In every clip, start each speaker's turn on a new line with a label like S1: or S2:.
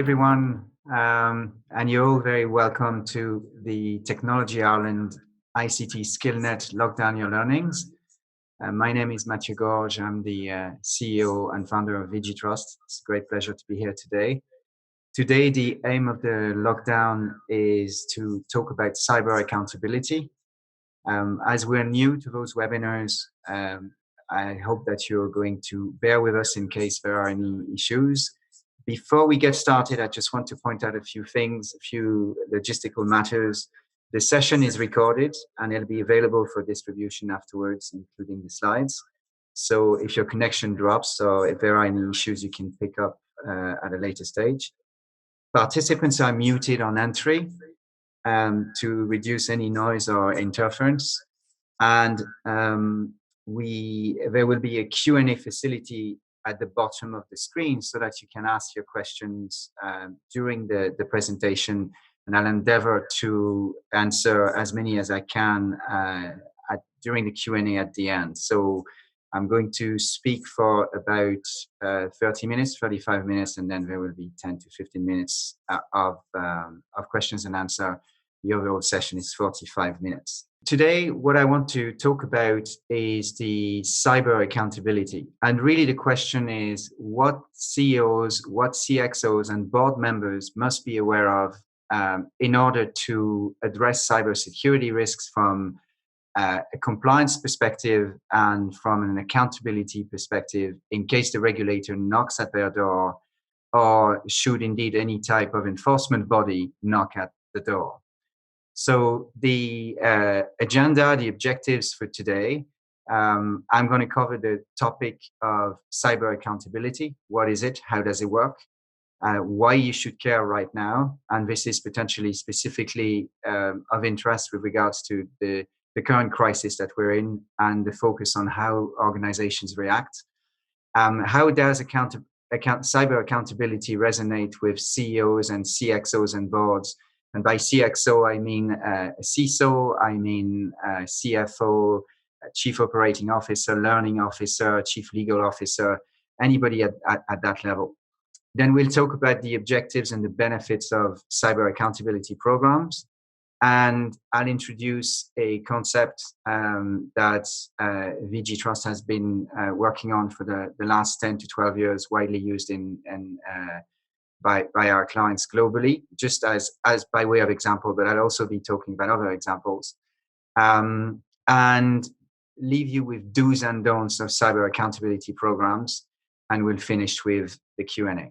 S1: everyone, and you're all very welcome to the Technology Ireland ICT Skillnet Lockdown Your Learnings. My name is Mathieu Gorge. I'm the CEO and founder of VG Trust. It's a great pleasure to be here today. Today, the aim of the lockdown is to talk about cyber accountability. As we're new to those webinars, I hope that you're going to bear with us in case there are any issues. Before we get started, I just want to point out a few things, a few logistical matters. The session is recorded and it'll be available for distribution afterwards, including the slides. So if your connection drops or if there are any issues, you can pick up at a later stage. Participants are muted on entry to reduce any noise or interference. And there will be a Q&A facility at the bottom of the screen so that you can ask your questions during the presentation, and I'll endeavor to answer as many as I can during the Q&A at the end. So I'm going to speak for about 30 minutes, 35 minutes, and then there will be 10 to 15 minutes of questions and answer. The overall session is 45 minutes. Today, what I want to talk about is the cyber accountability. And really the question is what CEOs, what CXOs and board members must be aware of in order to address cybersecurity risks from a compliance perspective and from an accountability perspective in case the regulator knocks at their door, or should indeed any type of enforcement body knock at the door. So the agenda, the objectives for today, I'm going to cover the topic of cyber accountability. What is it? How does it work? Why you should care right now. And this is potentially specifically of interest with regards to the current crisis that we're in and the focus on how organizations react. How does cyber accountability resonate with CEOs and CXOs and boards? And by CXO, I mean a CISO, I mean a CFO, a Chief Operating Officer, Learning Officer, Chief Legal Officer, anybody at that level. Then we'll talk about the objectives and the benefits of cyber accountability programs. And I'll introduce a concept that VG Trust has been working on for the last 10 to 12 years, widely used by our clients globally, just as by way of example, but I'll also be talking about other examples, and leave you with do's and don'ts of cyber accountability programs, and we'll finish with the Q&A.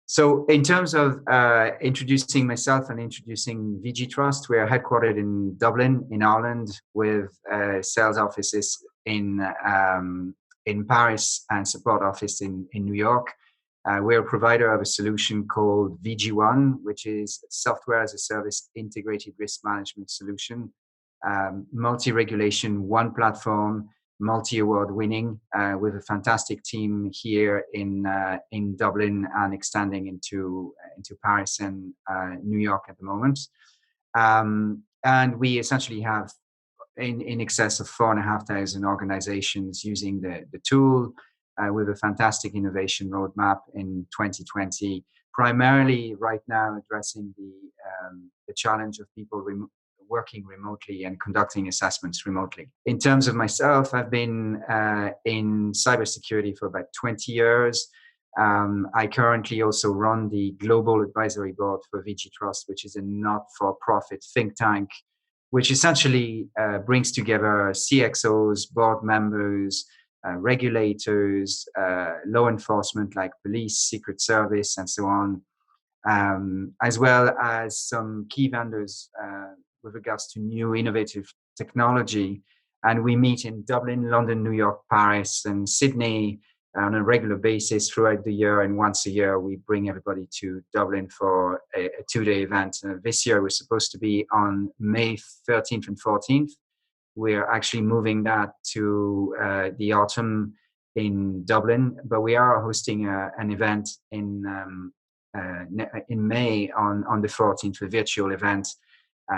S1: So in terms of introducing myself and introducing VG Trust, we're headquartered in Dublin, in Ireland, with sales offices in Paris and support office in New York. We're a provider of a solution called VG1, which is software as a service integrated risk management solution, multi-regulation, one platform, multi-award winning, with a fantastic team here in Dublin and extending into Paris and New York at the moment. And we essentially have in excess of 4,500 organizations using the tool, with a fantastic innovation roadmap in 2020, primarily right now addressing the challenge of people working remotely and conducting assessments remotely. In terms of myself, I've been in cybersecurity for about 20 years. I currently also run the Global Advisory Board for VG Trust, which is a not-for-profit think tank, which essentially brings together CXOs, board members, regulators, law enforcement like police, Secret Service, and so on, as well as some key vendors with regards to new innovative technology. And we meet in Dublin, London, New York, Paris, and Sydney on a regular basis throughout the year. And once a year, we bring everybody to Dublin for a two-day event. This year, we're supposed to be on May 13th and 14th. We're actually moving that to the autumn in Dublin, but we are hosting an event in May on the 14th, a virtual event.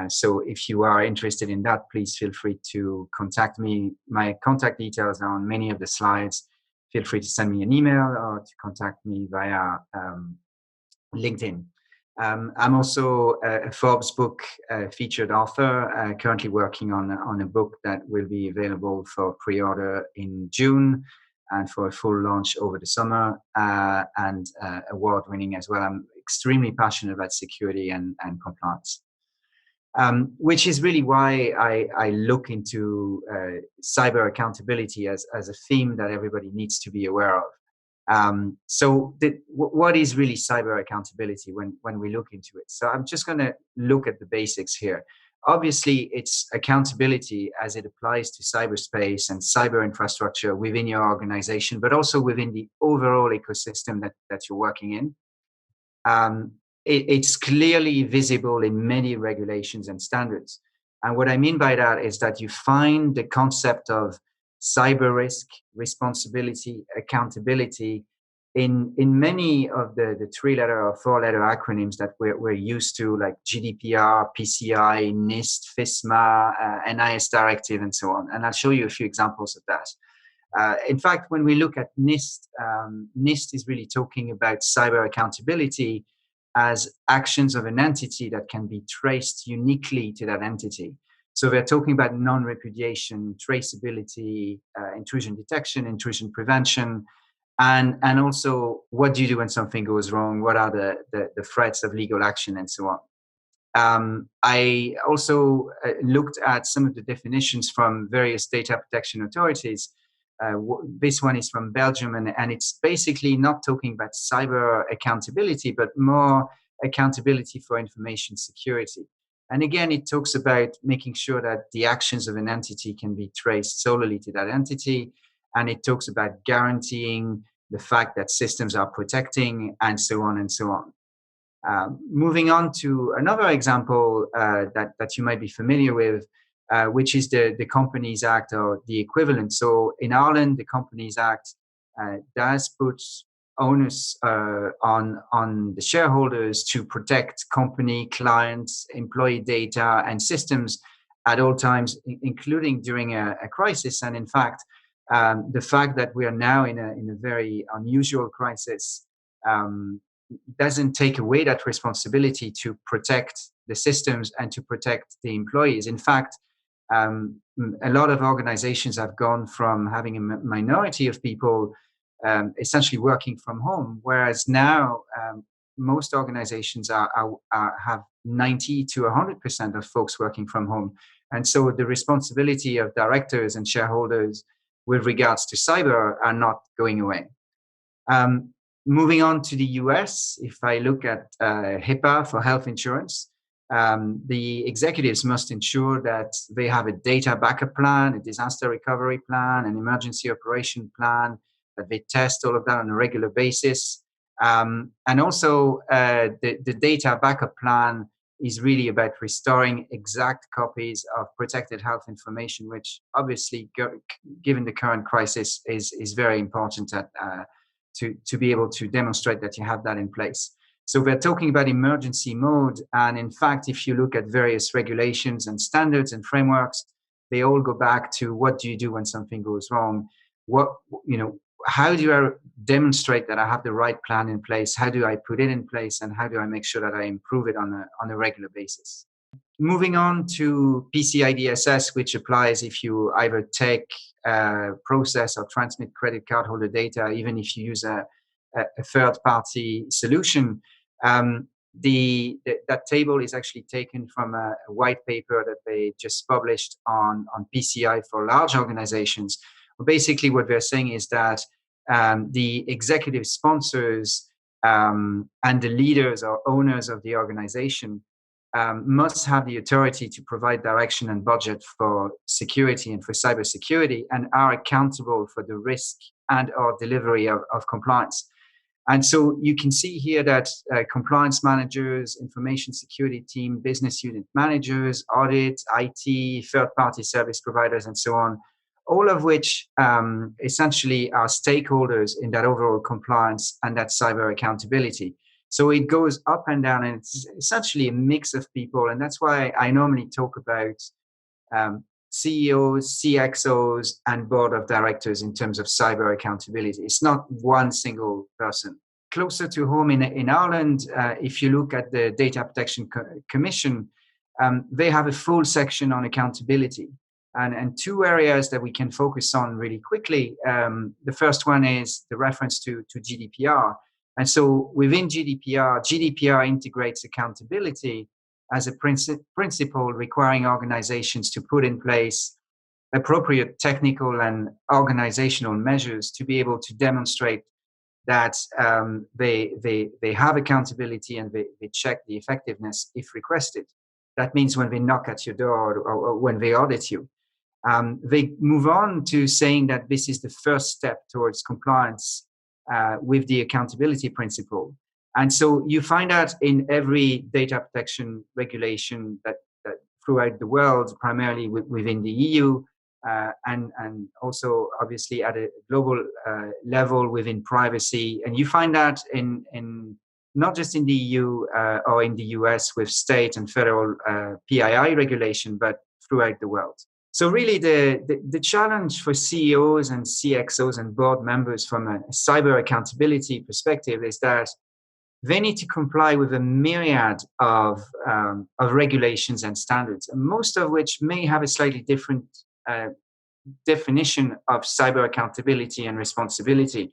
S1: So if you are interested in that, please feel free to contact me. My contact details are on many of the slides. Feel free to send me an email or to contact me via LinkedIn. I'm also a Forbes book featured author, currently working on a book that will be available for pre-order in June and for a full launch over the summer, and award-winning as well. I'm extremely passionate about security and compliance. Which is really why I look into cyber accountability as a theme that everybody needs to be aware of. What is really cyber accountability when we look into it? So I'm just going to look at the basics here. Obviously, it's accountability as it applies to cyberspace and cyber infrastructure within your organization, but also within the overall ecosystem that you're working in. Um, it's clearly visible in many regulations and standards. And what I mean by that is that you find the concept of cyber risk, responsibility, accountability in many of the 3-letter or 4-letter acronyms that we're used to, like GDPR, PCI, NIST, FISMA, NIS directive, and so on. And I'll show you a few examples of that. In fact, when we look at NIST, NIST is really talking about cyber accountability as actions of an entity that can be traced uniquely to that entity. So they're talking about non-repudiation, traceability, intrusion detection, intrusion prevention, and also what do you do when something goes wrong? What are the threats of legal action and so on? I also looked at some of the definitions from various data protection authorities. This one is from Belgium, and it's basically not talking about cyber accountability, but more accountability for information security. And again, it talks about making sure that the actions of an entity can be traced solely to that entity. And it talks about guaranteeing the fact that systems are protecting, and so on and so on. Moving on to another example that you might be familiar with, which is the Companies Act or the equivalent. So in Ireland, the Companies Act does put onus on the shareholders to protect company, clients, employee data, and systems at all times, including during a crisis. And in fact, the fact that we are now in a very unusual crisis doesn't take away that responsibility to protect the systems and to protect the employees. In fact, a lot of organizations have gone from having a minority of people essentially working from home, whereas now most organizations have 90 to 100% of folks working from home. And so the responsibility of directors and shareholders with regards to cyber are not going away. Moving on to the US, if I look at HIPAA for health insurance, the executives must ensure that they have a data backup plan, a disaster recovery plan, an emergency operation plan, that they test all of that on a regular basis. And also the data backup plan is really about restoring exact copies of protected health information, which obviously, given the current crisis, is very important to be able to demonstrate that you have that in place. So we're talking about emergency mode. And in fact, if you look at various regulations and standards and frameworks, they all go back to what do you do when something goes wrong? How do I demonstrate that I have the right plan in place? How do I put it in place? And how do I make sure that I improve it on a regular basis? Moving on to PCI DSS, which applies if you either take, process, or transmit credit card holder data, even if you use a third-party solution. That table is actually taken from a white paper that they just published on PCI for large organizations. Basically, what they're saying is that the executive sponsors and the leaders or owners of the organization must have the authority to provide direction and budget for security and for cybersecurity, and are accountable for the risk and or delivery of compliance. And so you can see here that compliance managers, information security team, business unit managers, audit, IT, third-party service providers, and so on, all of which essentially are stakeholders in that overall compliance and that cyber accountability. So it goes up and down, and it's essentially a mix of people. And that's why I normally talk about CEOs, CXOs, and board of directors in terms of cyber accountability. It's not one single person. closer to home in Ireland, if you look at the Data Protection Commission, they have a full section on accountability. And two areas that we can focus on really quickly. The first one is the reference to GDPR. And so within GDPR integrates accountability as a principle requiring organizations to put in place appropriate technical and organizational measures to be able to demonstrate that they have accountability and they check the effectiveness if requested. That means when they knock at your door or when they audit you. They move on to saying that this is the first step towards compliance with the accountability principle. And so you find that in every data protection regulation that throughout the world, primarily within the EU, and also obviously at a global level within privacy. And you find that in not just in the EU or in the US with state and federal PII regulation, but throughout the world. So really the challenge for CEOs and CXOs and board members from a cyber accountability perspective is that they need to comply with a myriad of regulations and standards, most of which may have a slightly different definition of cyber accountability and responsibility.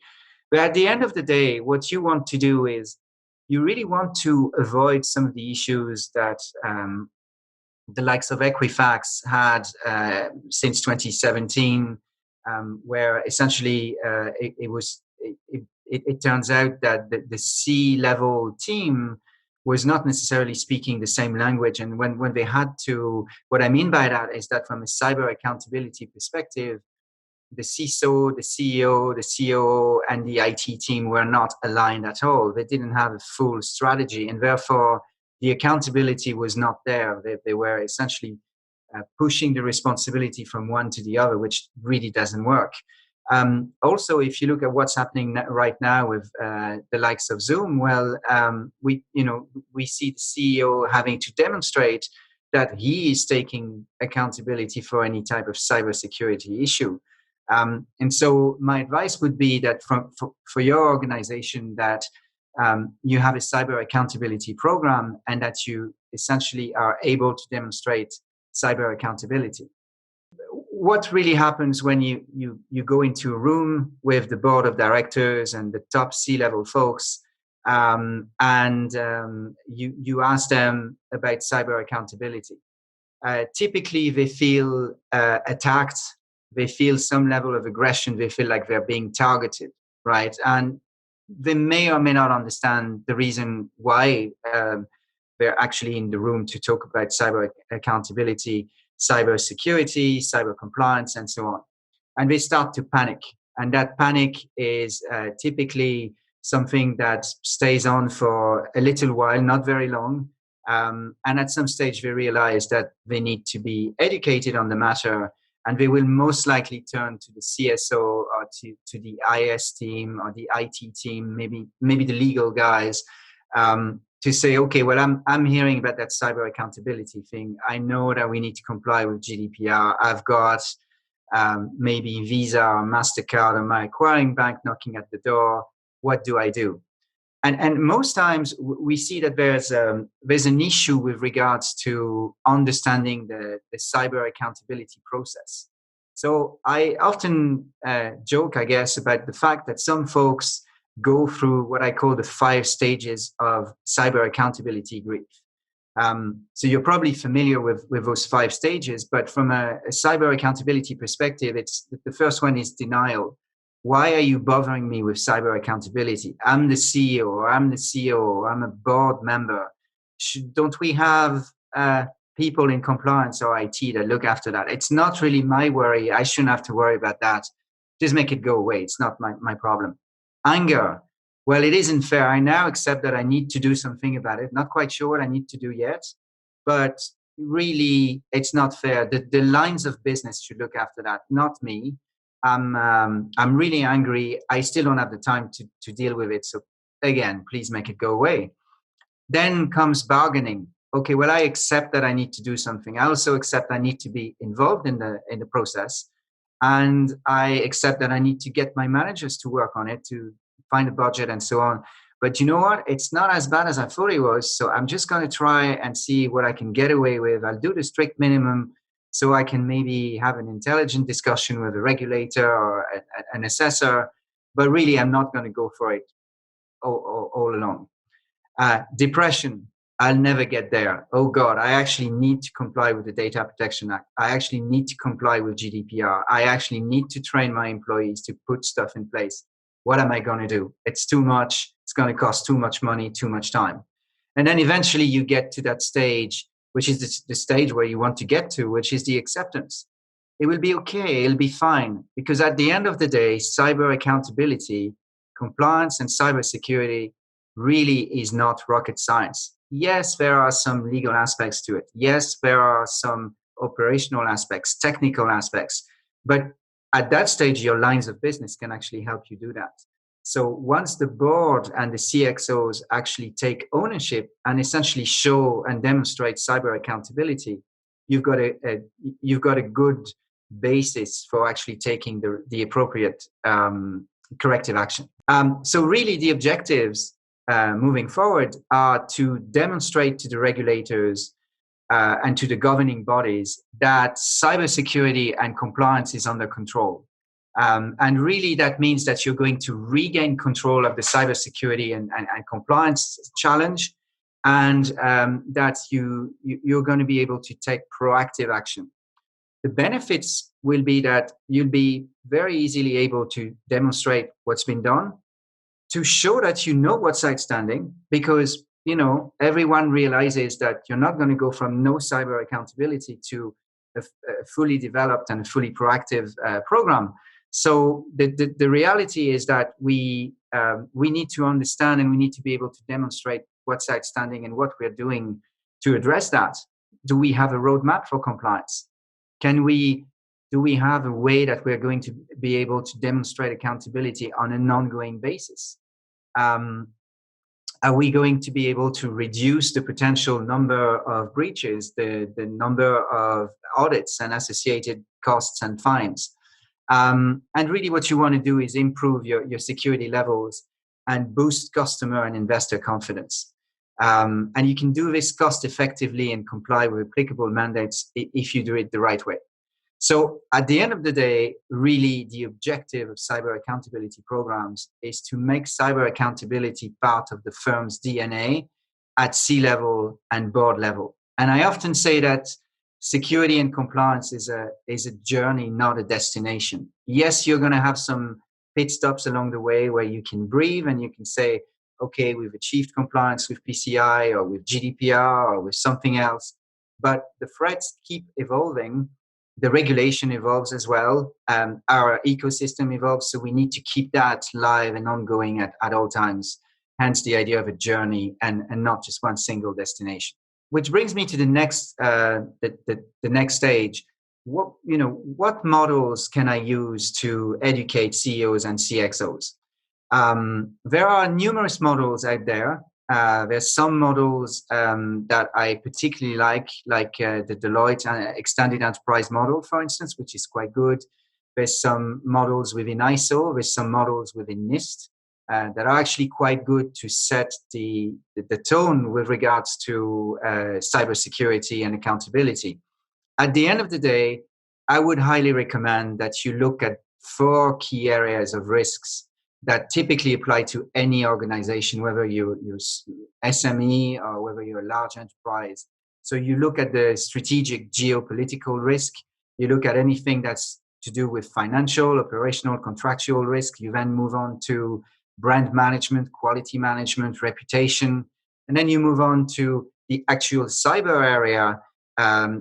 S1: But at the end of the day, what you want to do is you really want to avoid some of the issues that the likes of Equifax had since 2017, where essentially it turns out that the C-level team was not necessarily speaking the same language. And when they had to, what I mean by that is that from a cyber accountability perspective, the CISO, the CEO, the COO, and the IT team were not aligned at all. They didn't have a full strategy, and therefore the accountability was not there. They were essentially pushing the responsibility from one to the other, which really doesn't work. Also, if you look at what's happening right now with the likes of Zoom, well, we see the CEO having to demonstrate that he is taking accountability for any type of cybersecurity issue. And so my advice would be that for your organization that you have a cyber accountability program and that you essentially are able to demonstrate cyber accountability. What really happens when you go into a room with the board of directors and the top C-level folks and you ask them about cyber accountability? Typically, they feel attacked. They feel some level of aggression. They feel like they're being targeted, right? And they may or may not understand the reason why they're actually in the room to talk about cyber accountability, cyber security, cyber compliance, and so on. And they start to panic. And that panic is typically something that stays on for a little while, not very long. And at some stage, they realize that they need to be educated on the matter, and they will most likely turn to the CSO or to the IS team or the IT team, maybe the legal guys, to say, okay, well, I'm hearing about that cyber accountability thing. I know that we need to comply with GDPR. I've got maybe Visa or MasterCard or my acquiring bank knocking at the door. What do I do? And most times we see that there's an issue with regards to understanding the cyber accountability process. So I often joke, I guess, about the fact that some folks go through what I call the 5 stages of cyber accountability grief. So you're probably familiar with those 5 stages, but from a cyber accountability perspective, it's the first one is denial. Why are you bothering me with cyber accountability? I'm the CEO or I'm the CEO or I'm a board member. Don't we have people in compliance or IT that look after that? It's not really my worry. I shouldn't have to worry about that. Just make it go away. It's not my problem. Anger. Well, it isn't fair. I now accept that I need to do something about it. Not quite sure what I need to do yet, but really it's not fair. The lines of business should look after that, not me. I'm really angry. I still don't have the time to deal with it. So again, please make it go away. Then comes bargaining. Okay, well, I accept that I need to do something. I also accept I need to be involved in the process. And I accept that I need to get my managers to work on it, to find a budget and so on. but you know what? It's not as bad as I thought it was. So I'm just going to try and see what I can get away with. I'll do the strict minimum so I can maybe have an intelligent discussion with a regulator or an assessor. But really, I'm not going to go for it all along. Depression, I'll never get there. Oh God, I actually need to comply with the Data Protection Act. I actually need to comply with GDPR. I actually need to train my employees to put stuff in place. What am I going to do? It's too much. It's going to cost too much money, too much time. And then eventually you get to that stage, which is the stage where you want to get to, which is the acceptance. It will be okay. It'll be fine. Because at the end of the day, cyber accountability, compliance, and cybersecurity really is not rocket science. Yes, there are some legal aspects to it. Yes, there are some operational aspects, technical aspects. But at that stage, your lines of business can actually help you do that. So once the board and the CXOs actually take ownership and essentially show and demonstrate cyber accountability, you've got a good basis for actually taking the appropriate corrective action. So really the objectives moving forward are to demonstrate to the regulators and to the governing bodies that cybersecurity and compliance is under control. And really that means that you're going to regain control of the cybersecurity and compliance challenge, and that you're going to be able to take proactive action. The benefits will be that you'll be very easily able to demonstrate what's been done, to show that you know what's outstanding, because everyone realizes that you're not going to go from no cyber accountability to a fully developed and fully proactive program. So the reality is that we need to understand and we need to be able to demonstrate what's outstanding and what we're doing to address that. Do we have a roadmap for compliance? Do we have a way that we're going to be able to demonstrate accountability on an ongoing basis? Are we going to be able to reduce the potential number of breaches, the number of audits and associated costs and fines? And really what you want to do is improve your security levels and boost customer and investor confidence. And you can do this cost effectively and comply with applicable mandates if you do it the right way. So at the end of the day, really the objective of cyber accountability programs is to make cyber accountability part of the firm's DNA at C-level and board level. And I often say that security and compliance is a journey, not a destination. Yes, you're going to have some pit stops along the way where you can breathe and you can say, okay, we've achieved compliance with PCI or with GDPR or with something else. But the threats keep evolving. The regulation evolves as well. Our ecosystem evolves, so we need to keep that live and ongoing at all times. Hence the idea of a journey and not just one single destination. Which brings me to the next the next stage. What models can I use to educate CEOs and CXOs? There are numerous models out there. There's some models that I particularly like the Deloitte Extended Enterprise model, for instance, which is quite good. There's some models within ISO. There's some models within NIST that are actually quite good to set the tone with regards to cybersecurity and accountability. At the end of the day, I would highly recommend that you look at 4 key areas of risks that typically apply to any organization, whether you're SME or whether you're a large enterprise. So you look at the strategic geopolitical risk, you look at anything that's to do with financial, operational, contractual risk. You then move on to brand management, quality management, reputation, and then you move on to the actual cyber area,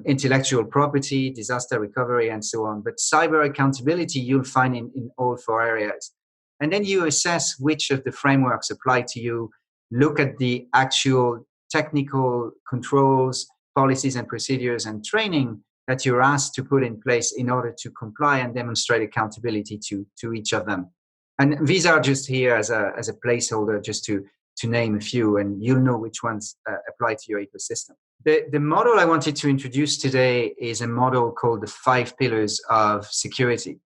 S1: intellectual property, disaster recovery, and so on. But cyber accountability you'll find in all 4 areas. And then you assess which of the frameworks apply to you, look at the actual technical controls, policies and procedures and training that you're asked to put in place in order to comply and demonstrate accountability to each of them. And these are just here as a placeholder, just to name a few, and you'll know which ones apply to your ecosystem. The model I wanted to introduce today is a model called the 5 pillars of security.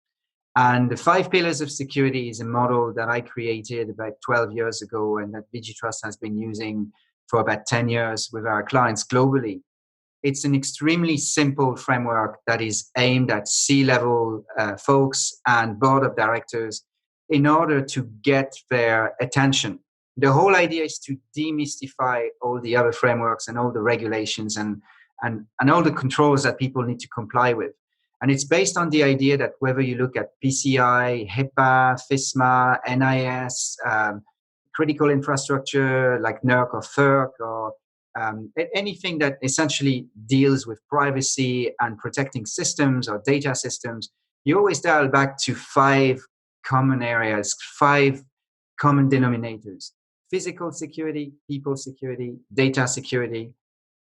S1: And the 5 pillars of security is a model that I created about 12 years ago and that VigiTrust has been using for about 10 years with our clients globally. It's an extremely simple framework that is aimed at C-level folks and board of directors in order to get their attention. The whole idea is to demystify all the other frameworks and all the regulations and all the controls that people need to comply with. And it's based on the idea that whether you look at PCI, HIPAA, FISMA, NIS, critical infrastructure like NERC or FERC, or anything that essentially deals with privacy and protecting systems or data systems, you always dial back to 5 common areas, 5 common denominators: physical security, people security, data security,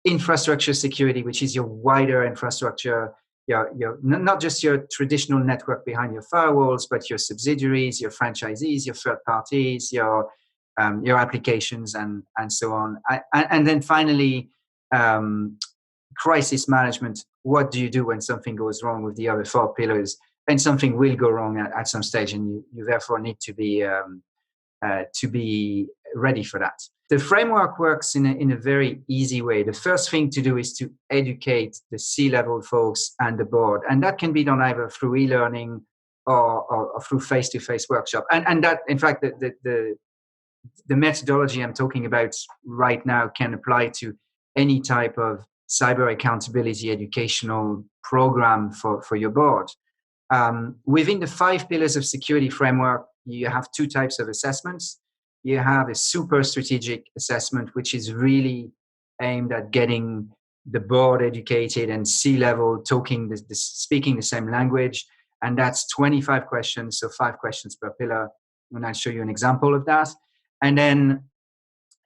S1: infrastructure security, which is your wider infrastructure, your not just your traditional network behind your firewalls, but your subsidiaries, your franchisees, your third parties, your applications, and so on. And then finally, crisis management. What do you do when something goes wrong with the other 4 pillars? And something will go wrong at some stage, and you therefore need to be ready for that. The framework works in a very easy way. The first thing to do is to educate the C-level folks and the board. And that can be done either through e-learning or through face-to-face workshop. And that, in fact, the methodology I'm talking about right now can apply to any type of cyber accountability educational program for your board. Within the 5 pillars of security framework, you have 2 types of assessments. You have a super strategic assessment, which is really aimed at getting the board educated and C-level speaking the same language. And that's 25 questions, so 5 questions per pillar. And I'll show you an example of that. And then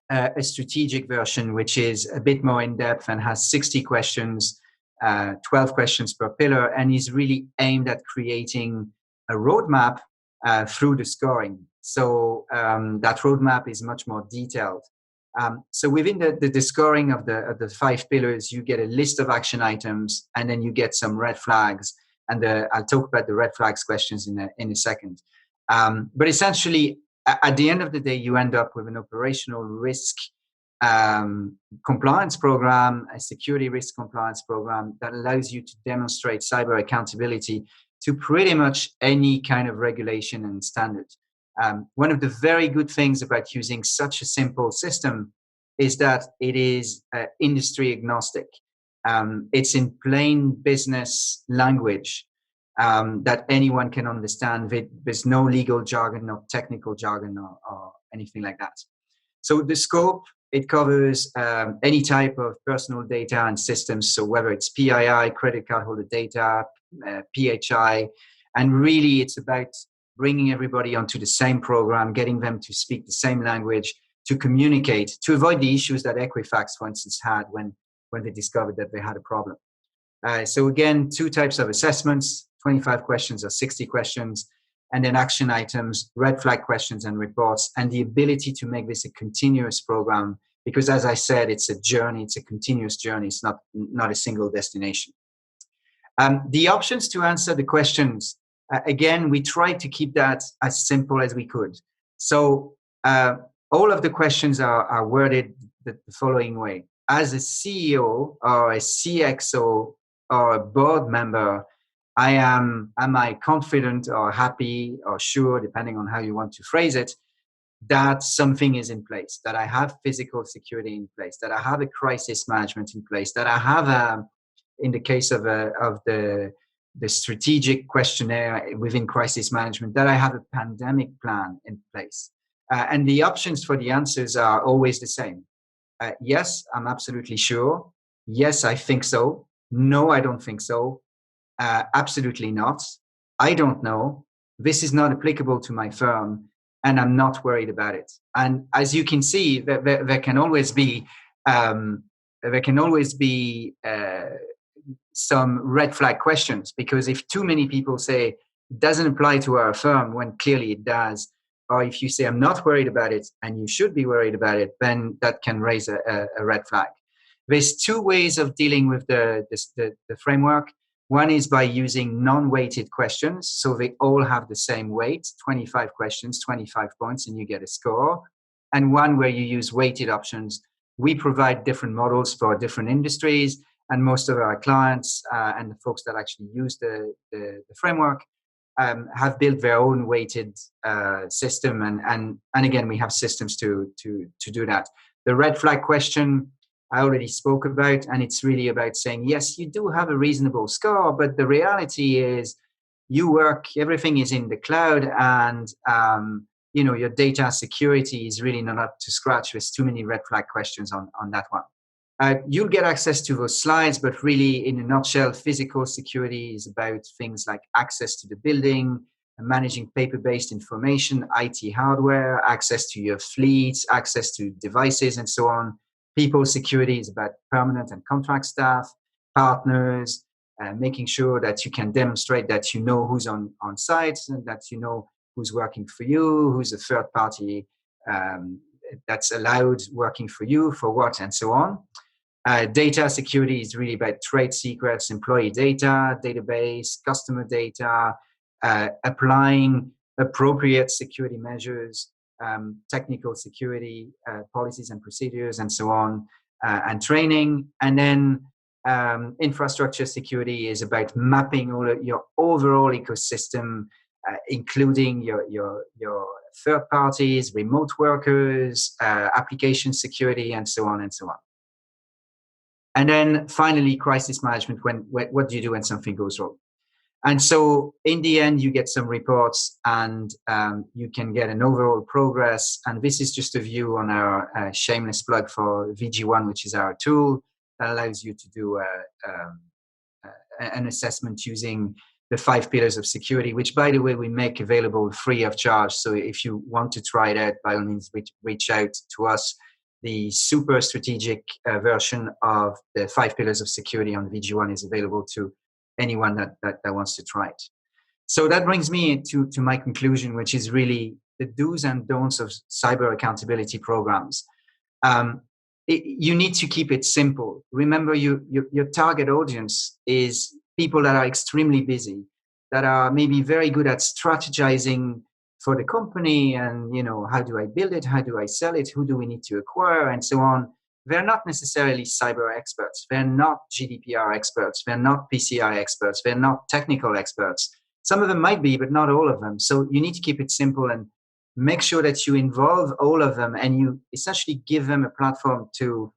S1: a strategic version, which is a bit more in-depth and has 60 questions, 12 questions per pillar, and is really aimed at creating a roadmap through the scoring. So that roadmap is much more detailed. So within the scoring of the 5 pillars, you get a list of action items, and then you get some red flags. And I'll talk about the red flags questions in a second. But essentially, at the end of the day, you end up with an operational risk compliance program, a security risk compliance program that allows you to demonstrate cyber accountability to pretty much any kind of regulation and standard. One of the very good things about using such a simple system is that it is industry agnostic. It's in plain business language that anyone can understand. There's no legal jargon, no technical jargon, or anything like that. So the scope, it covers any type of personal data and systems. So whether it's PII, credit card holder data, PHI, and really it's about bringing everybody onto the same program, getting them to speak the same language, to communicate, to avoid the issues that Equifax, for instance, had when they discovered that they had a problem. So again, 2 types of assessments, 25 questions or 60 questions, and then action items, red flag questions and reports, and the ability to make this a continuous program, because as I said, it's a journey, it's a continuous journey, it's not a single destination. The options to answer the questions, again, we tried to keep that as simple as we could. So all of the questions are worded the following way. As a CEO or a CXO or a board member, am I confident or happy or sure, depending on how you want to phrase it, that something is in place, that I have physical security in place, that I have a crisis management in place, that I have in the case of the strategic questionnaire within crisis management, that I have a pandemic plan in place. And the options for the answers are always the same. Yes, I'm absolutely sure. Yes, I think so. No, I don't think so. Absolutely not. I don't know. This is not applicable to my firm, and I'm not worried about it. And as you can see, there can always be some red flag questions, because if too many people say it doesn't apply to our firm when clearly it does, or if you say I'm not worried about it and you should be worried about it, then that can raise a red flag. There's 2 ways of dealing with the framework. One is by using non-weighted questions. So they all have the same weight, 25 questions, 25 points, and you get a score. And one where you use weighted options. We provide different models for different industries, and most of our clients and the folks that actually use the framework have built their own weighted system. And again, we have systems to do that. The red flag question I already spoke about, and it's really about saying, yes, you do have a reasonable score, but the reality is you work, everything is in the cloud, and your data security is really not up to scratch. There's too many red flag questions on that one. You'll get access to those slides, but really, in a nutshell, physical security is about things like access to the building, managing paper-based information, IT hardware, access to your fleets, access to devices, and so on. People security is about permanent and contract staff, partners, making sure that you can demonstrate that you know who's on site, and that you know who's working for you, who's a third party that's allowed working for you, for what, and so on. Data security is really about trade secrets, employee data, database, customer data, applying appropriate security measures, technical security policies and procedures, and so on, and training. And then infrastructure security is about mapping all of your overall ecosystem, including your third parties, remote workers, application security, and so on and so on. And then finally, crisis management, what do you do when something goes wrong? And so in the end, you get some reports, and you can get an overall progress. And this is just a view on our shameless plug for VG1, which is our tool that allows you to do an assessment using the 5 pillars of security, which, by the way, we make available free of charge. So if you want to try it out, by all means, reach out to us. The super strategic version of the 5 pillars of security on VG1 is available to anyone that wants to try it. So that brings me to my conclusion, which is really the do's and don'ts of cyber accountability programs. You need to keep it simple. Remember, your target audience is people that are extremely busy, that are maybe very good at strategizing for the company, and how do I build it, how do I sell it, who do we need to acquire, and so on. They're not necessarily cyber experts. They're not GDPR experts. They're not PCI experts. They're not technical experts. Some of them might be, but not all of them. So you need to keep it simple and make sure that you involve all of them, and you essentially give them a platform to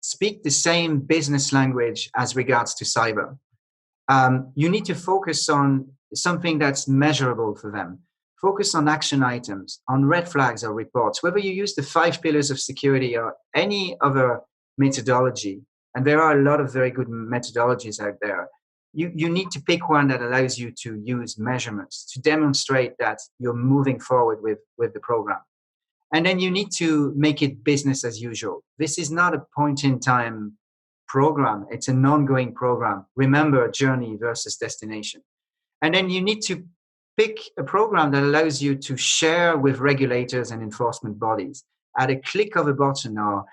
S1: speak the same business language as regards to cyber. You need to focus on something that's measurable for them. Focus on action items, on red flags or reports, whether you use the 5 pillars of security or any other methodology. And there are a lot of very good methodologies out there. You need to pick one that allows you to use measurements to demonstrate that you're moving forward with the program. And then you need to make it business as usual. This is not a point-in-time program. It's an ongoing program. Remember, journey versus destination. And then you need to pick a program that allows you to share with regulators and enforcement bodies at a click of a button, or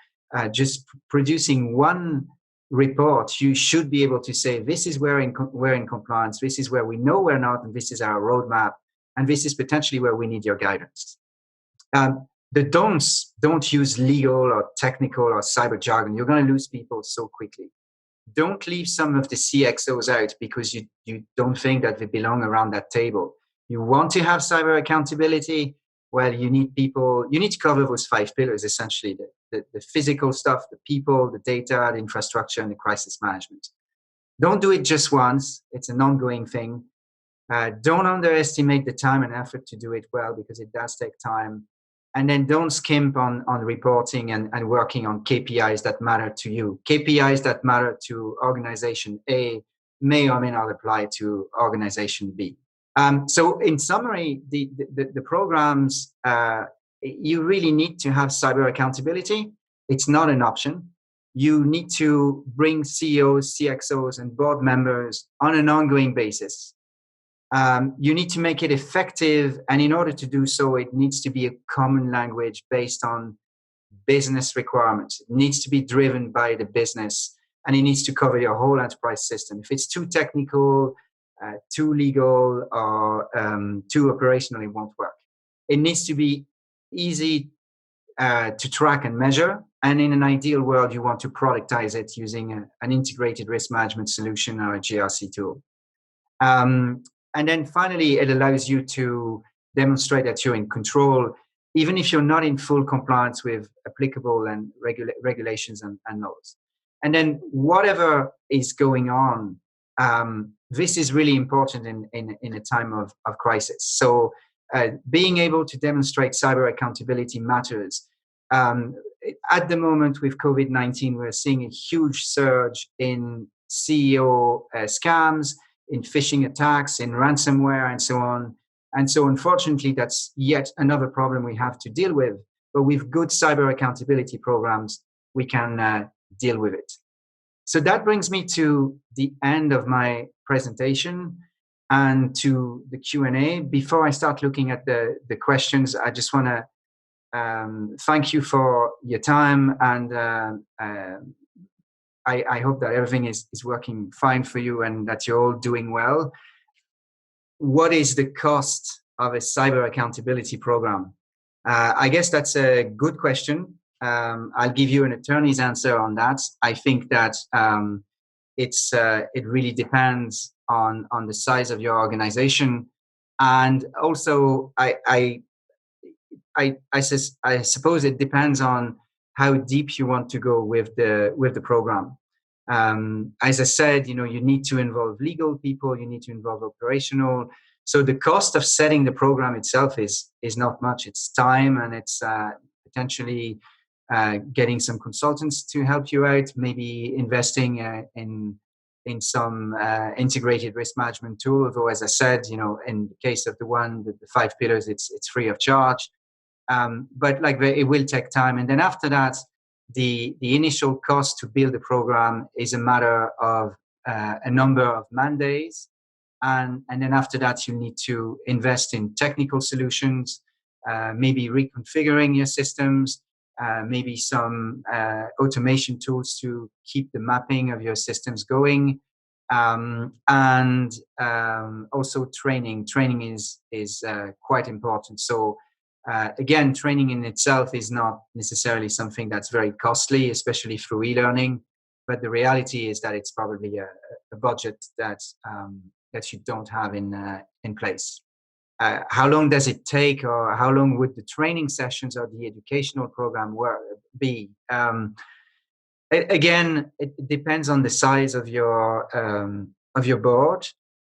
S1: just producing one report. You should be able to say, this is where we're in compliance, this is where we know we're not, and this is our roadmap, and this is potentially where we need your guidance. The don'ts: don't use legal or technical or cyber jargon. You're going to lose people so quickly. Don't leave some of the CXOs out because you don't think that they belong around that table. You want to have cyber accountability? Well, you need people. You need to cover those 5 pillars, essentially: the physical stuff, the people, the data, the infrastructure, and the crisis management. Don't do it just once. It's an ongoing thing. Don't underestimate the time and effort to do it well, because it does take time. And then don't skimp on reporting and working on KPIs that matter to you. KPIs that matter to organization A may or may not apply to organization B. So in summary, the programs, you really need to have cyber accountability. It's not an option. You need to bring CEOs, CXOs, and board members on an ongoing basis. You need to make it effective, and in order to do so, it needs to be a common language based on business requirements. It needs to be driven by the business. and it needs to cover your whole enterprise system. If it's too technical, too legal, or too operational, it won't work. It needs to be easy to track and measure. And in an ideal world, you want to productize it using an integrated risk management solution or a GRC tool. And then finally, it allows you to demonstrate that you're in control, even if you're not in full compliance with applicable and regulations and laws. And then whatever is going on, this is really important in a time of crisis. So being able to demonstrate cyber accountability matters. At the moment with COVID-19, we're seeing a huge surge in CEO scams, in phishing attacks, in ransomware, and so on. And so unfortunately, that's yet another problem we have to deal with. But with good cyber accountability programs, we can deal with it. So that brings me to the end of my presentation and to the Q&A. Before I start looking at the questions, I just want to thank you for your time, and I hope that everything is working fine for you and that you're all doing well. What is the cost of a cyber accountability program? I guess that's a good question. I'll give you an attorney's answer on that. I think that it really depends on the size of your organization, and also I suppose it depends on how deep you want to go with the program. As I said, you need to involve legal people, you need to involve operational. So the cost of setting the program itself is not much. It's time, and it's potentially getting some consultants to help you out, maybe investing in some integrated risk management tool. Although, as I said, in the case of the 5 pillars, it's free of charge. But it will take time, and then after that, the initial cost to build the program is a matter of a number of man days, and then after that, you need to invest in technical solutions, maybe reconfiguring your systems, maybe some automation tools to keep the mapping of your systems going, and also training. Training is quite important. So. Again, training in itself is not necessarily something that's very costly, especially through e-learning. But the reality is that it's probably a budget that you don't have in place. How long does it take, or how long would the training sessions or the educational program be? Again, it depends on the size of your board.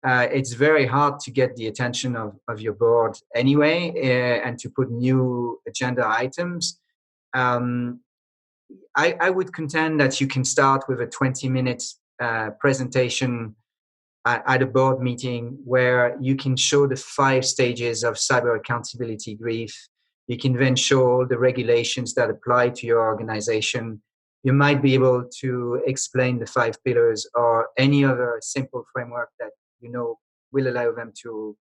S1: It's very hard to get the attention of your board anyway, and to put new agenda items. I would contend that you can start with a 20-minute presentation at a board meeting where you can show the 5 stages of cyber accountability brief. You can then show all the regulations that apply to your organization. You might be able to explain the 5 pillars or any other simple framework that will allow them to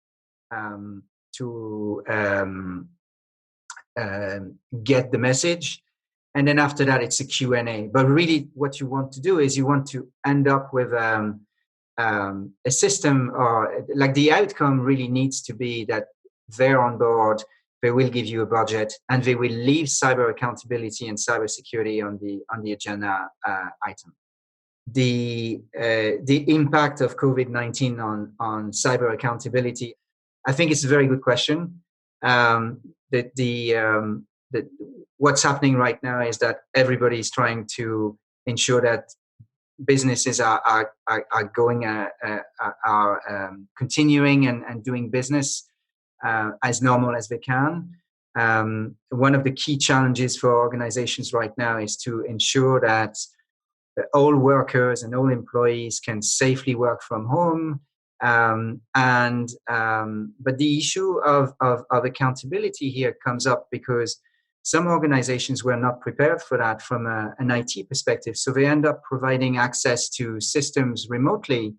S1: get the message. And then after that, it's a Q&A. But really, what you want to do is you want to end up with a system, or the outcome really needs to be that they're on board, they will give you a budget, and they will leave cyber accountability and cybersecurity on the agenda item. The impact of COVID-19 on cyber accountability, I think it's a very good question. What's happening right now is that everybody is trying to ensure that businesses are going continuing and doing business as normal as they can. One of the key challenges for organizations right now is to ensure that all workers and all employees can safely work from home. But the issue of accountability here comes up because some organizations were not prepared for that from an IT perspective. So they end up providing access to systems remotely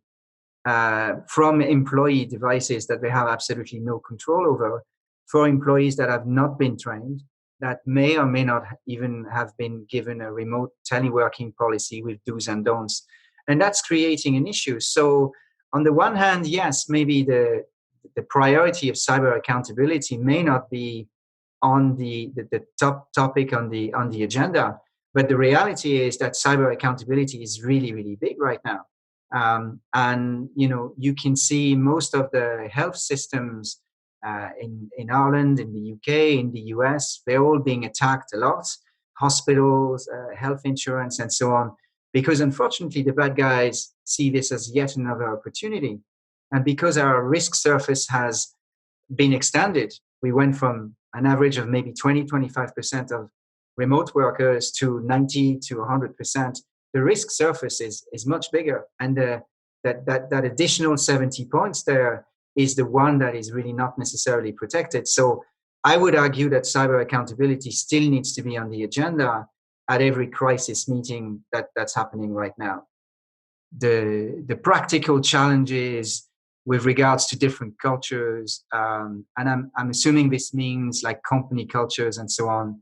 S1: from employee devices that they have absolutely no control over for employees that have not been trained. that may or may not even have been given a remote teleworking policy with do's and don'ts. And that's creating an issue. So on the one hand, yes, maybe the priority of cyber accountability may not be on the top topic on the agenda, but the reality is that cyber accountability is really, really big right now. And you can see most of the health systems in Ireland, in the UK, in the US, they're all being attacked a lot. Hospitals, health insurance, and so on, because unfortunately the bad guys see this as yet another opportunity. And because our risk surface has been extended, we went from an average of maybe 20-25% of remote workers to 90 to 100%. The risk surface is much bigger. And that additional 70 points there is the one that is really not necessarily protected. So I would argue that cyber accountability still needs to be on the agenda at every crisis meeting that's happening right now. The practical challenges with regards to different cultures, and I'm assuming this means like company cultures and so on.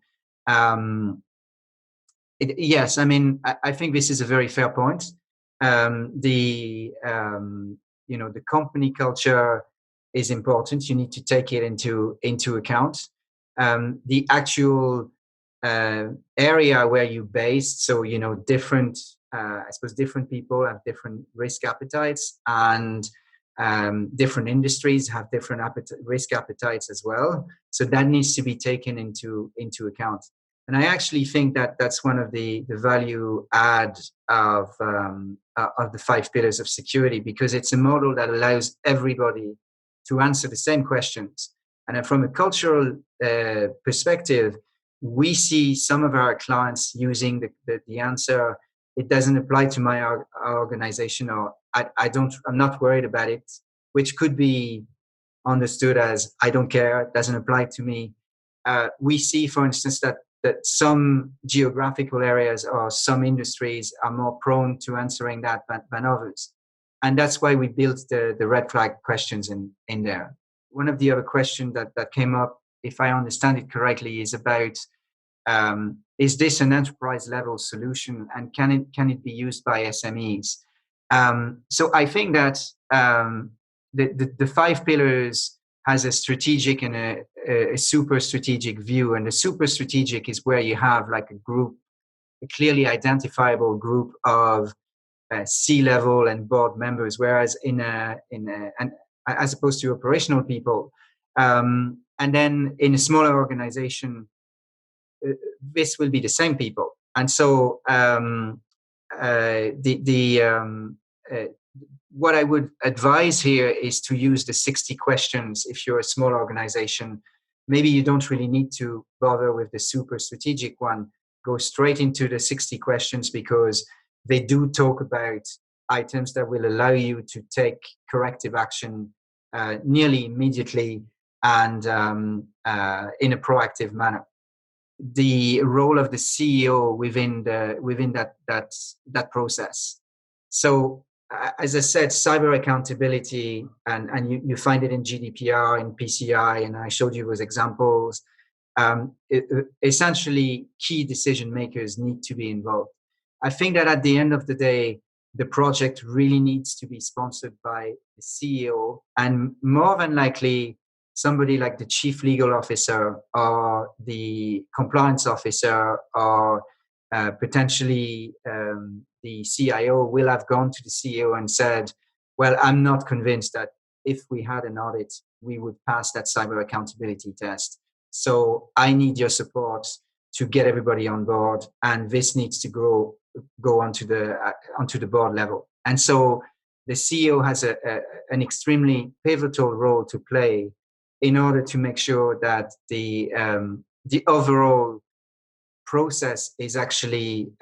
S1: Yes, I mean, I think this is a very fair point. The company culture is important. You need to take it into account. The actual area where you're based, so different. I suppose different people have different risk appetites, and different industries have different risk appetites as well. So that needs to be taken into account. And I actually think that that's one of the value add of the 5 pillars of security, because it's a model that allows everybody to answer the same questions. And from a cultural perspective, we see some of our clients using the answer, "It doesn't apply to my organization," or I'm not worried about it, which could be understood as "I don't care, it doesn't apply to me." We see, for instance, that some geographical areas or some industries are more prone to answering that than others. And that's why we built the red flag questions in there. One of the other questions that came up, if I understand it correctly, is about is this an enterprise level solution, and can it be used by SMEs? So I think that the 5 pillars has a strategic and a super strategic view, and the super strategic is where you have like a clearly identifiable group of C-level and board members, whereas as opposed to operational people, and then in a smaller organization, this will be the same people. And so what I would advise here is to use the 60 questions if you're a small organization. Maybe you don't really need to bother with the super strategic one. Go straight into the 60 questions, because they do talk about items that will allow you to take corrective action nearly immediately and in a proactive manner. The role of the CEO within that process. So, as I said, cyber accountability, and you find it in GDPR, in PCI, and I showed you those examples. Essentially, key decision makers need to be involved. I think that at the end of the day, the project really needs to be sponsored by the CEO, and more than likely, somebody like the chief legal officer or the compliance officer, or potentially the CIO will have gone to the CEO and said, "Well, I'm not convinced that if we had an audit, we would pass that cyber accountability test. So I need your support to get everybody on board, and this needs to go onto the board level." And so the CEO has an extremely pivotal role to play in order to make sure that the overall process is actually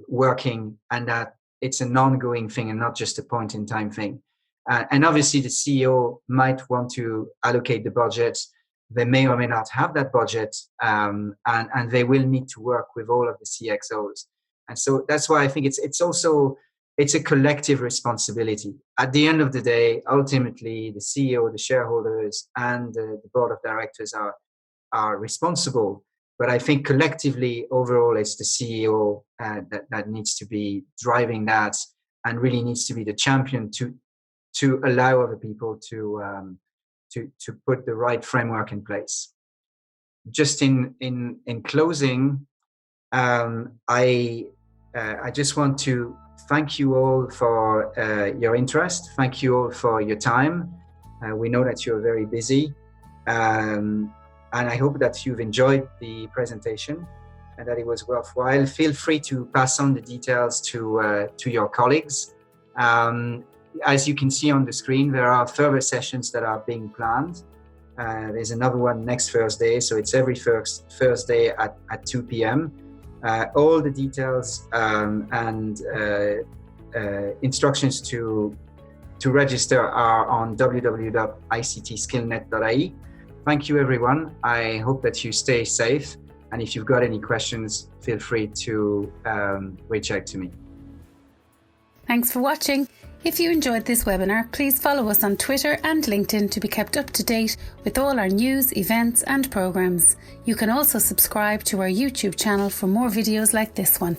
S1: working, and that it's an ongoing thing and not just a point in time thing. And obviously the CEO might want to allocate the budget. They may or may not have that budget, and they will need to work with all of the CXOs. And so that's why I think it's a collective responsibility. At the end of the day, ultimately, the CEO, the shareholders, and the board of directors are responsible. But I think collectively, overall, it's the CEO that needs to be driving that and really needs to be the champion to allow other people to put the right framework in place. Just in closing, I just want to thank you all for your interest. Thank you all for your time. We know that you're very busy. And I hope that you've enjoyed the presentation and that it was worthwhile. Feel free to pass on the details to your colleagues. As you can see on the screen, there are further sessions that are being planned. There's another one next Thursday, so it's every first Thursday at 2 p.m. All the details and instructions to register are on www.ictskillnet.ie. Thank you, everyone. I hope that you stay safe. And if you've got any questions, feel free to reach out to me.
S2: Thanks for watching. If you enjoyed this webinar, please follow us on Twitter and LinkedIn to be kept up to date with all our news, events and programs. You can also subscribe to our YouTube channel for more videos like this one.